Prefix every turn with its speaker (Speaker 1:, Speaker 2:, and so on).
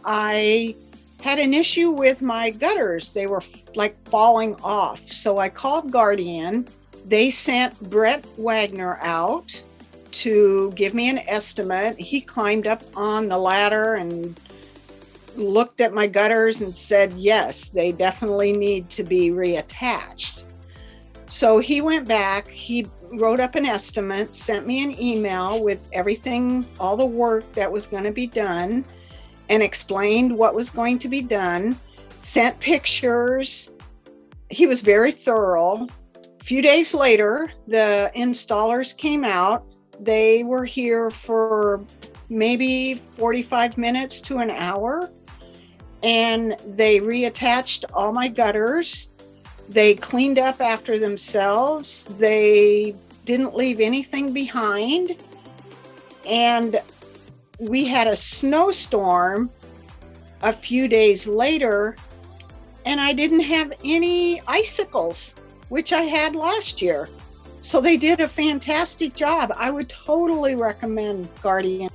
Speaker 1: I had an issue with my gutters. They were like falling off. So I called Guardian. They sent Brett Wagner out to give me an estimate. He climbed up on the ladder and looked at my gutters and said, yes, they definitely need to be reattached. So he went back, he wrote up an estimate, sent me an email with everything, all the work that was going to be done, and explained what was going to be done, sent pictures. He was very thorough. A few days later, the installers came out. They were here for maybe 45 minutes to an hour, and they reattached all my gutters. They cleaned up after themselves. They didn't leave anything behind. And we had a snowstorm a few days later, and I didn't have any icicles, which I had last year. So they did a fantastic job. I would totally recommend Guardian.